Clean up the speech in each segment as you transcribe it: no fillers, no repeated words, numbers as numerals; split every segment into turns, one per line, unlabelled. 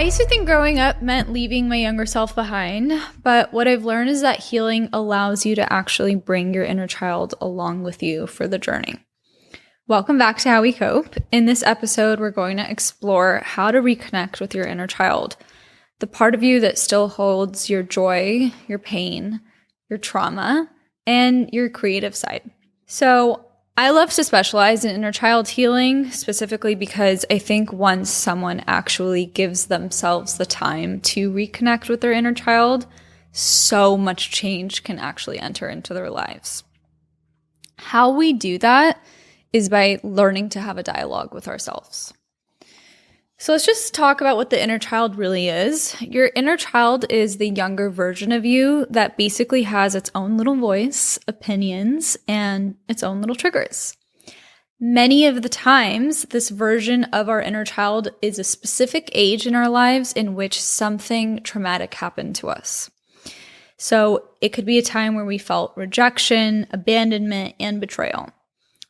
I used to think growing up meant leaving my younger self behind, but what I've learned is that healing allows you to actually bring your inner child along with you for the journey. Welcome back to How We Cope. In this episode, we're going to explore how to reconnect with your inner child, the part of you that still holds your joy, your pain, your trauma, and your creative side. So I love to specialize in inner child healing, specifically because I think once someone actually gives themselves the time to reconnect with their inner child, so much change can actually enter into their lives. How we do that is by learning to have a dialogue with ourselves. So let's just talk about what the inner child really is. Your inner child is the younger version of you that basically has its own little voice, opinions, and its own little triggers. Many of the times, this version of our inner child is a specific age in our lives in which something traumatic happened to us. So it could be a time where we felt rejection, abandonment, and betrayal.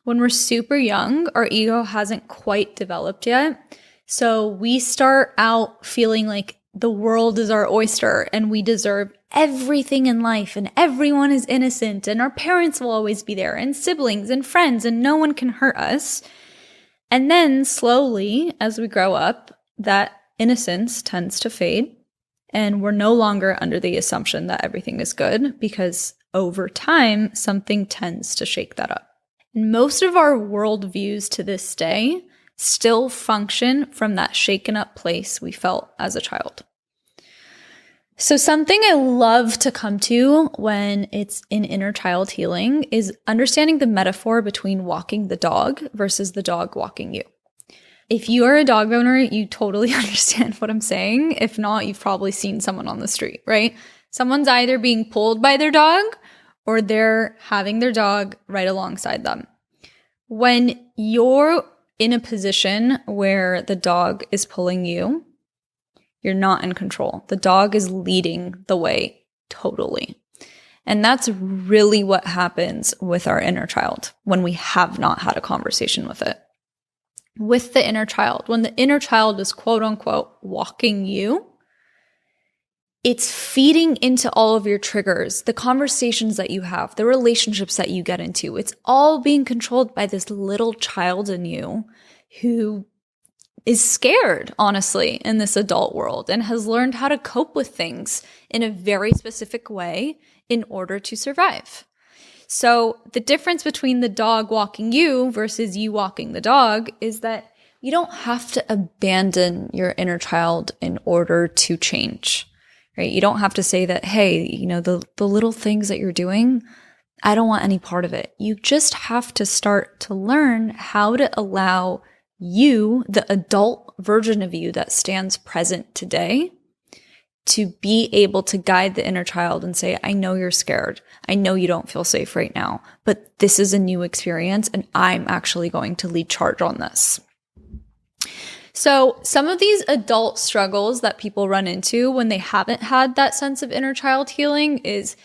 When we're super young, our ego hasn't quite developed yet. So we start out feeling like the world is our oyster and we deserve everything in life and everyone is innocent and our parents will always be there and siblings and friends and no one can hurt us. And then slowly, as we grow up, that innocence tends to fade and we're no longer under the assumption that everything is good because over time, something tends to shake that up. And most of our worldviews to this day still function from that shaken up place we felt as a child. So something I love to come to when it's in inner child healing is understanding the metaphor between walking the dog versus the dog walking you. If you are a dog owner, you totally understand what I'm saying. If not, you've probably seen someone on the street, right? Someone's either being pulled by their dog or they're having their dog right alongside them. When you're in a position where the dog is pulling you, you're not in control. The dog is leading the way totally. And that's really what happens with our inner child when we have not had a conversation with it. With the inner child, when the inner child is quote unquote walking you, it's feeding into all of your triggers, the conversations that you have, the relationships that you get into. It's all being controlled by this little child in you who is scared, honestly, in this adult world and has learned how to cope with things in a very specific way in order to survive. So the difference between the dog walking you versus you walking the dog is that you don't have to abandon your inner child in order to change. Right? You don't have to say that, hey, the little things that you're doing, I don't want any part of it. You just have to start to learn how to allow you, the adult version of you that stands present today, to be able to guide the inner child and say, I know you're scared. I know you don't feel safe right now, but this is a new experience and I'm actually going to lead charge on this. So some of these adult struggles that people run into when they haven't had that sense of inner child healing is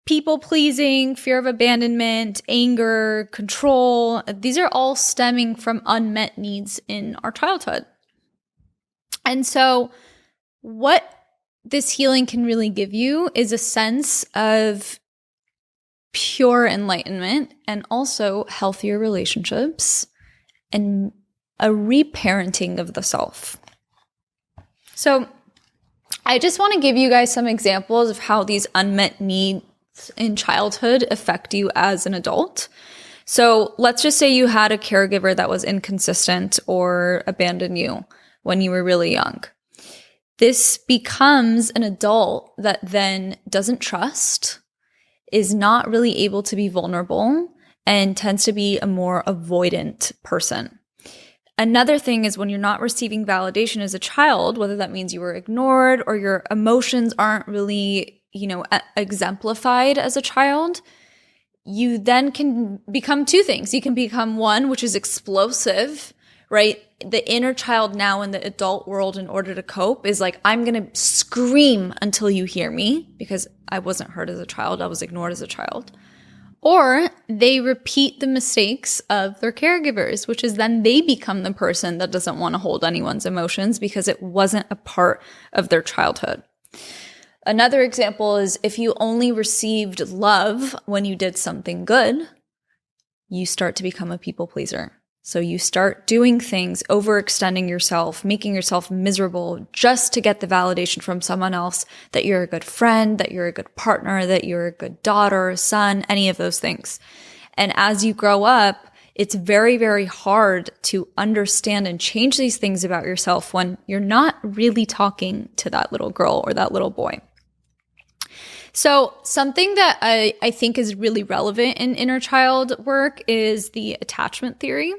people pleasing, fear of abandonment, anger, control. These are all stemming from unmet needs in our childhood. And so what this healing can really give you is a sense of pure enlightenment and also healthier relationships and a reparenting of the self. So I just want to give you guys some examples of how these unmet needs in childhood affect you as an adult. So let's just say you had a caregiver that was inconsistent or abandoned you when you were really young. This becomes an adult that then doesn't trust, is not really able to be vulnerable, and tends to be a more avoidant person. Another thing is when you're not receiving validation as a child, whether that means you were ignored or your emotions aren't really, exemplified as a child, you then can become two things. You can become one, which is explosive, right? The inner child now in the adult world, in order to cope, is like, I'm going to scream until you hear me because I wasn't heard as a child. I was ignored as a child. Or they repeat the mistakes of their caregivers, which is then they become the person that doesn't want to hold anyone's emotions because it wasn't a part of their childhood. Another example is if you only received love when you did something good, you start to become a people pleaser. So you start doing things, overextending yourself, making yourself miserable just to get the validation from someone else that you're a good friend, that you're a good partner, that you're a good daughter, son, any of those things. And as you grow up, it's very, very hard to understand and change these things about yourself when you're not really talking to that little girl or that little boy. So something that I think is really relevant in inner child work is the attachment theory.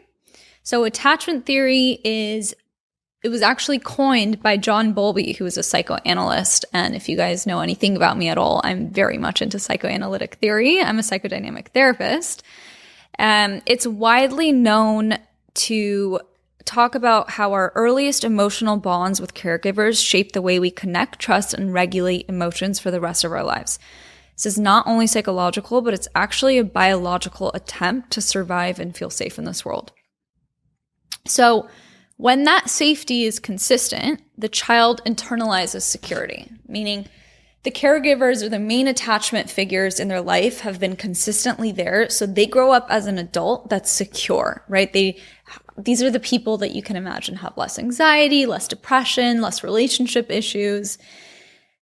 So attachment theory it was actually coined by John Bowlby, who is a psychoanalyst. And if you guys know anything about me at all, I'm very much into psychoanalytic theory. I'm a psychodynamic therapist. It's widely known to talk about how our earliest emotional bonds with caregivers shape the way we connect, trust, and regulate emotions for the rest of our lives. This is not only psychological, but it's actually a biological attempt to survive and feel safe in this world. So when that safety is consistent, the child internalizes security, meaning the caregivers or the main attachment figures in their life have been consistently there. So they grow up as an adult that's secure, right? These are the people that you can imagine have less anxiety, less depression, less relationship issues.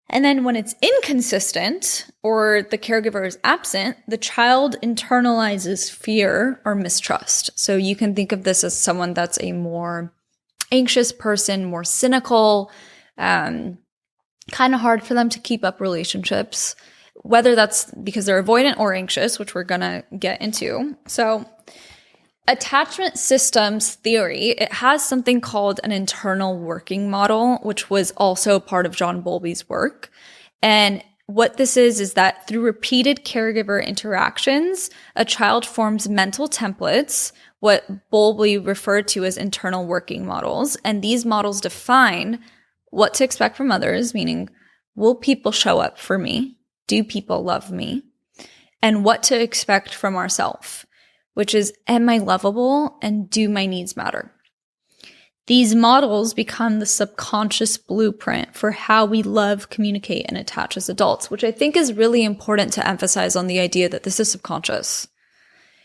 And then when it's inconsistent or the caregiver is absent, the child internalizes fear or mistrust. So you can think of this as someone that's a more anxious person, more cynical, kind of hard for them to keep up relationships, whether that's because they're avoidant or anxious, which we're going to get into. So attachment systems theory, it has something called an internal working model, which was also part of John Bowlby's work. And what this is that through repeated caregiver interactions, a child forms mental templates, what Bowlby referred to as internal working models. And these models define what to expect from others, meaning, will people show up for me? Do people love me? And what to expect from ourselves, which is, am I lovable and do my needs matter? These models become the subconscious blueprint for how we love, communicate, and attach as adults, which I think is really important to emphasize on the idea that this is subconscious,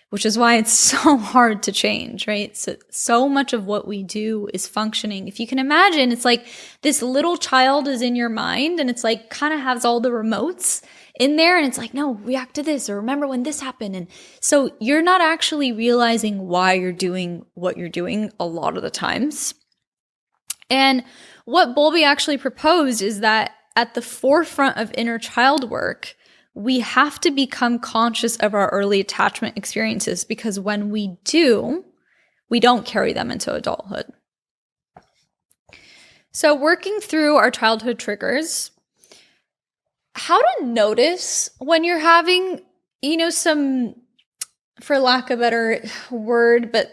which is why it's so hard to change, right? So much of what we do is functioning. If you can imagine, it's like this little child is in your mind and it's like kind of has all the remotes in there and it's like, no, react to this or remember when this happened. And so you're not actually realizing why you're doing what you're doing a lot of the times. And what Bowlby actually proposed is that at the forefront of inner child work, we have to become conscious of our early attachment experiences because when we do, we don't carry them into adulthood. So working through our childhood triggers, how to notice when you're having, some, for lack of a better word, but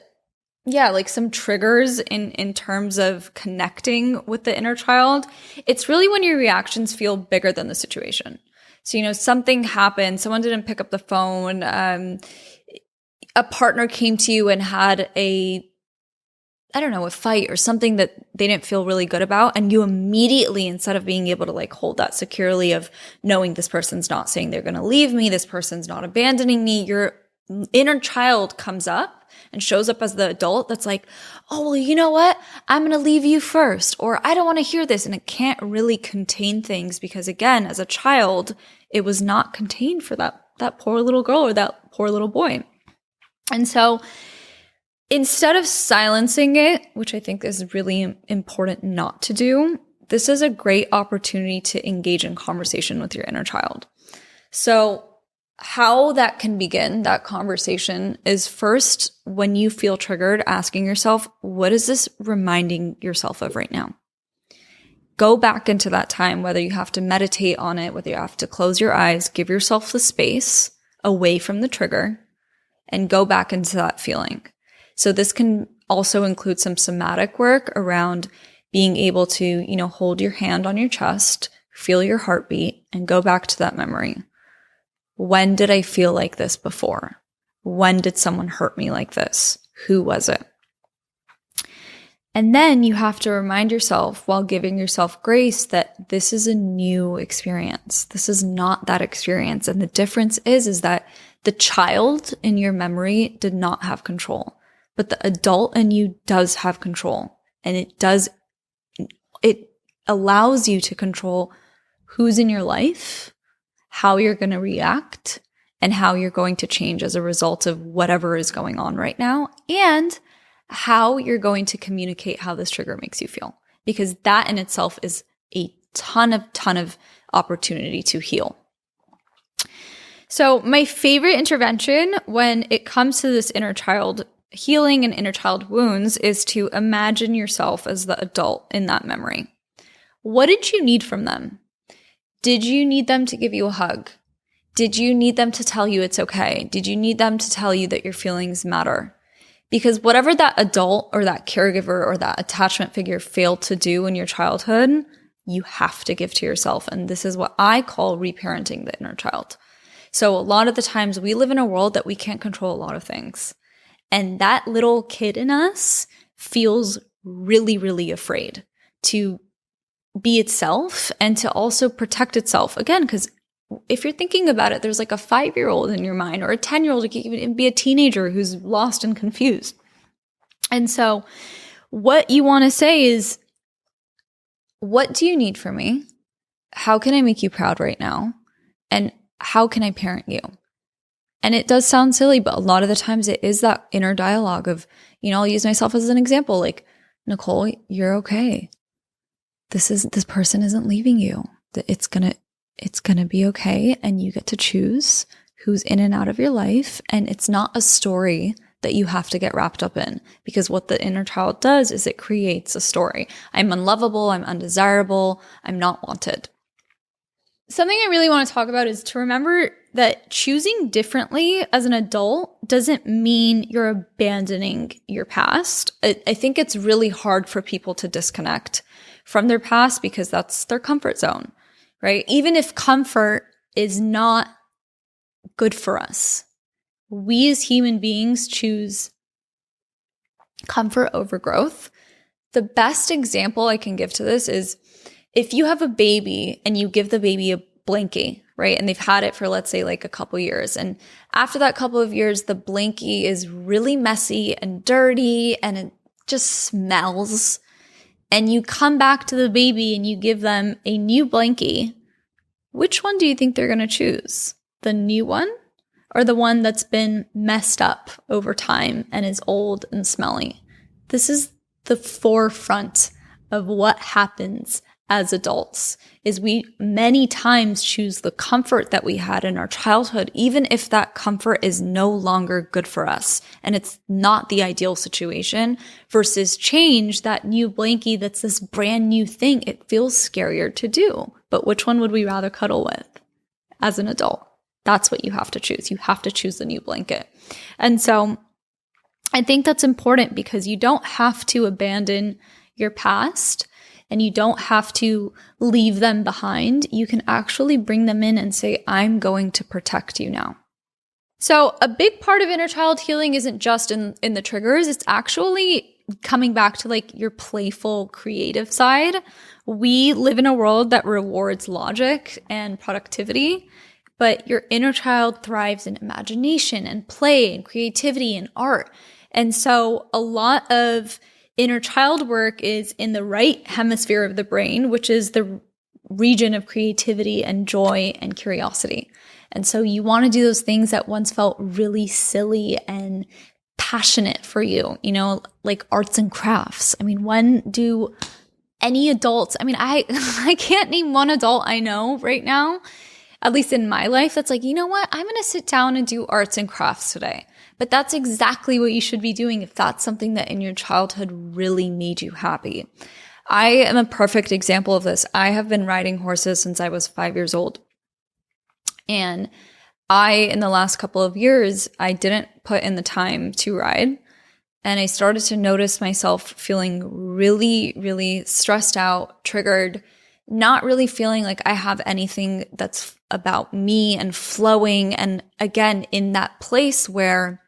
yeah, like some triggers in terms of connecting with the inner child. It's really when your reactions feel bigger than the situation. So, something happened, someone didn't pick up the phone, a partner came to you and had a fight or something that they didn't feel really good about. And you immediately, instead of being able to like hold that securely of knowing this person's not saying they're going to leave me, this person's not abandoning me, your inner child comes up and shows up as the adult that's like, oh, well, you know what? I'm going to leave you first, or I don't want to hear this. And it can't really contain things because again, as a child, it was not contained for that poor little girl or that poor little boy. And so instead of silencing it, which I think is really important not to do, this is a great opportunity to engage in conversation with your inner child. So how that can begin, that conversation, is first, when you feel triggered, asking yourself, what is this reminding yourself of right now? Go back into that time, whether you have to meditate on it, whether you have to close your eyes, give yourself the space away from the trigger and go back into that feeling. So this can also include some somatic work around being able to, hold your hand on your chest, feel your heartbeat, and go back to that memory. When did I feel like this before? When did someone hurt me like this? Who was it? And then you have to remind yourself, while giving yourself grace, that this is a new experience. This is not that experience. And the difference is that the child in your memory did not have control, but the adult in you does have control. And it allows you to control who's in your life, how you're going to react, and how you're going to change as a result of whatever is going on right now, and how you're going to communicate how this trigger makes you feel. Because that in itself is a ton of opportunity to heal. So my favorite intervention when it comes to this inner child healing and inner child wounds is to imagine yourself as the adult in that memory. What did you need from them? Did you need them to give you a hug? Did you need them to tell you it's okay? Did you need them to tell you that your feelings matter? Because whatever that adult or that caregiver or that attachment figure failed to do in your childhood, you have to give to yourself. And this is what I call reparenting the inner child. So a lot of the times we live in a world that we can't control a lot of things. And that little kid in us feels really, really afraid to be itself and to also protect itself. Again, because if you're thinking about it, there's like a 5-year-old in your mind, or a 10-year-old, it could even be a teenager who's lost and confused. And so what you want to say is, what do you need from me? How can I make you proud right now? And how can I parent you? And it does sound silly, but a lot of the times it is that inner dialogue of, I'll use myself as an example. Like, Nicole, you're okay. This person isn't leaving you. It's going to be okay. And you get to choose who's in and out of your life. And it's not a story that you have to get wrapped up in, because what the inner child does is it creates a story. I'm unlovable. I'm undesirable. I'm not wanted. Something I really want to talk about is to remember that choosing differently as an adult doesn't mean you're abandoning your past. I think it's really hard for people to disconnect from their past because that's their comfort zone, right? Even if comfort is not good for us, we as human beings choose comfort over growth. The best example I can give to this is if you have a baby and you give the baby a blankie, right? And they've had it for, let's say, like a couple years. And after that couple of years, the blankie is really messy and dirty and it just smells. And you come back to the baby and you give them a new blankie. Which one do you think they're going to choose? The new one or the one that's been messed up over time and is old and smelly? This is the forefront of what happens as adults, is we many times choose the comfort that we had in our childhood, even if that comfort is no longer good for us and it's not the ideal situation, versus change, that new blankie that's this brand new thing. It feels scarier to do. But which one would we rather cuddle with as an adult? That's what you have to choose. You have to choose the new blanket. And so I think that's important, because you don't have to abandon your past and you don't have to leave them behind. You can actually bring them in and say, I'm going to protect you now. So a big part of inner child healing isn't just in the triggers. It's actually coming back to like your playful, creative side. We live in a world that rewards logic and productivity, but your inner child thrives in imagination and play and creativity and art. And so a lot of inner child work is in the right hemisphere of the brain, which is the region of creativity and joy and curiosity. And so you want to do those things that once felt really silly and passionate for you, like arts and crafts. I mean, when do any adults, I can't name one adult I know right now, at least in my life, that's like, you know what, I'm going to sit down and do arts and crafts today. But that's exactly what you should be doing if that's something that in your childhood really made you happy. I am a perfect example of this. I have been riding horses since I was 5 years old. And in the last couple of years, I didn't put in the time to ride. And I started to notice myself feeling really, really stressed out, triggered, not really feeling like I have anything that's about me and flowing. And again, in that place where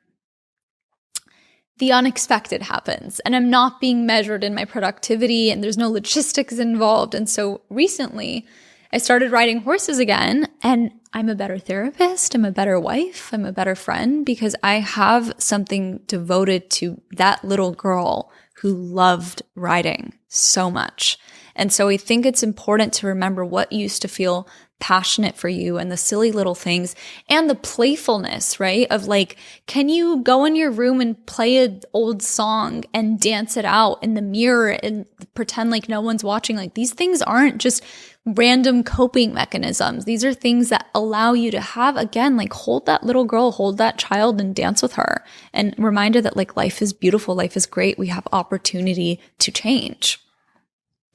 the unexpected happens and I'm not being measured in my productivity and there's no logistics involved. And so recently I started riding horses again, and I'm a better therapist, I'm a better wife, I'm a better friend because I have something devoted to that little girl who loved riding so much. And so I think it's important to remember what used to feel passionate for you and the silly little things and the playfulness, right? Of like, can you go in your room and play an old song and dance it out in the mirror and pretend like no one's watching? Like, these things aren't just random coping mechanisms. These are things that allow you to have, again, like hold that little girl, hold that child and dance with her and remind her that like life is beautiful, life is great. We have opportunity to change.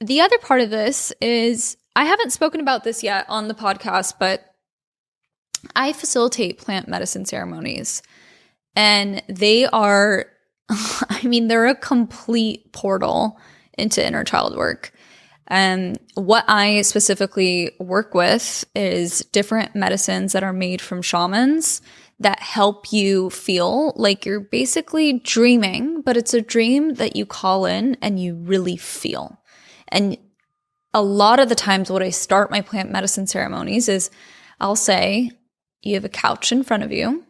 The other part of this is, I haven't spoken about this yet on the podcast, but I facilitate plant medicine ceremonies, and they are, I mean, they're a complete portal into inner child work. What I specifically work with is different medicines that are made from shamans that help you feel like you're basically dreaming, but it's a dream that you call in and you really feel. And a lot of the times what I start my plant medicine ceremonies is I'll say, you have a couch in front of you,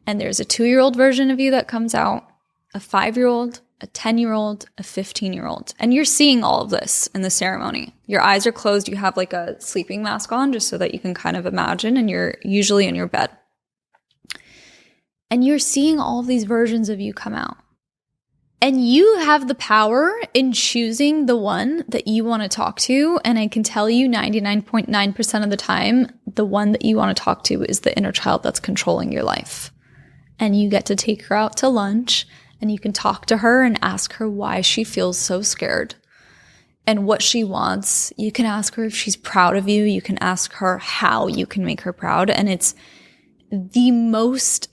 and there's a 2-year-old version of you that comes out, a 5-year-old, a 10-year-old, a 15-year-old. And you're seeing all of this in the ceremony. Your eyes are closed. You have like a sleeping mask on just so that you can kind of imagine, and you're usually in your bed. And you're seeing all of these versions of you come out. And you have the power in choosing the one that you want to talk to. And I can tell you 99.9% of the time, the one that you want to talk to is the inner child that's controlling your life. And you get to take her out to lunch, and you can talk to her and ask her why she feels so scared and what she wants. You can ask her if she's proud of you. You can ask her how you can make her proud. And it's the most,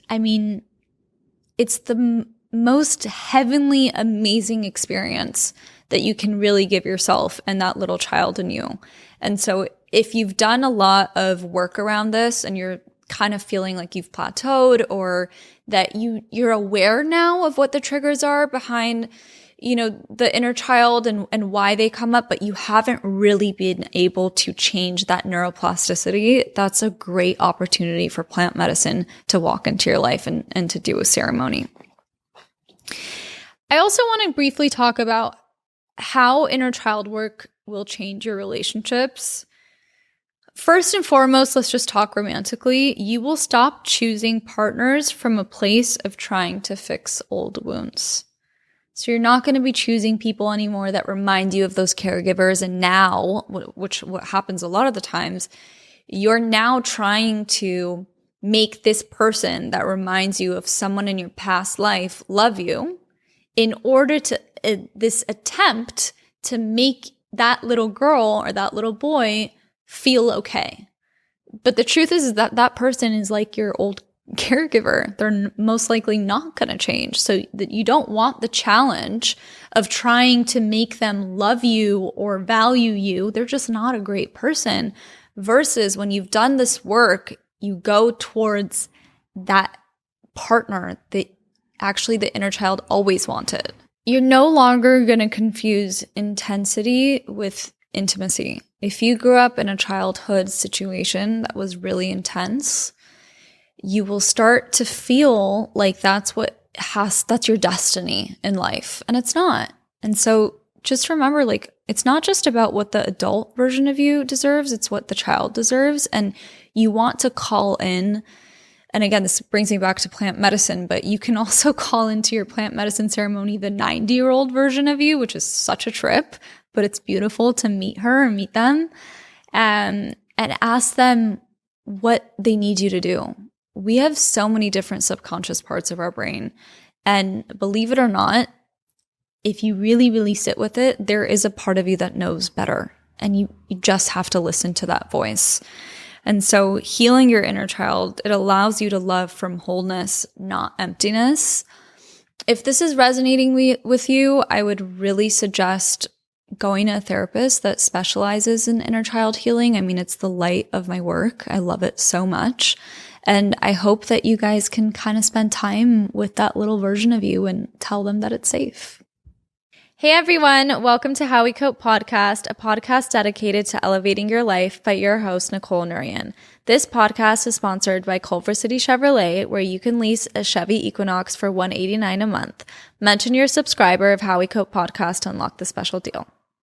it's the most heavenly, amazing experience that you can really give yourself and that little child in you. And so if you've done a lot of work around this and you're kind of feeling like you've plateaued, or that you're aware now of what the triggers are behind, the inner child and why they come up, but you haven't really been able to change that neuroplasticity, that's a great opportunity for plant medicine to walk into your life and to do a ceremony. I also want to briefly talk about how inner child work will change your relationships. First and foremost, let's just talk romantically. You will stop choosing partners from a place of trying to fix old wounds. So you're not going to be choosing people anymore that remind you of those caregivers. And now, what happens a lot of the times, you're now trying to make this person that reminds you of someone in your past life love you in order to this attempt to make that little girl or that little boy feel okay. But the truth is that that person is like your old caregiver. They're most likely not going to change. So that you don't want the challenge of trying to make them love you or value you. They're just not a great person. Versus when you've done this work, you go towards that partner that actually the inner child always wanted. You're no longer going to confuse intensity with intimacy. If you grew up in a childhood situation that was really intense, you will start to feel like that's your destiny in life. And it's not. And so just remember, like, it's not just about what the adult version of you deserves, it's what the child deserves. And you want to call in, and again, this brings me back to plant medicine, but you can also call into your plant medicine ceremony the 90-year-old version of you, which is such a trip, but it's beautiful to meet her and meet them, and ask them what they need you to do. We have so many different subconscious parts of our brain. And believe it or not, if you really, really sit with it, there is a part of you that knows better. And you just have to listen to that voice. And so healing your inner child, it allows you to love from wholeness, not emptiness. If this is resonating with you, I would really suggest going to a therapist that specializes in inner child healing. I mean, it's the light of my work. I love it so much. And I hope that you guys can kind of spend time with that little version of you and tell them that it's safe. Hey everyone, welcome to How We Cope podcast, a podcast dedicated to elevating your life by your host, Nicole Nurian. This podcast is sponsored by Culver City Chevrolet, where you can lease a Chevy Equinox for $189 a month. Mention you're a subscriber of How We Cope podcast to unlock the special deal.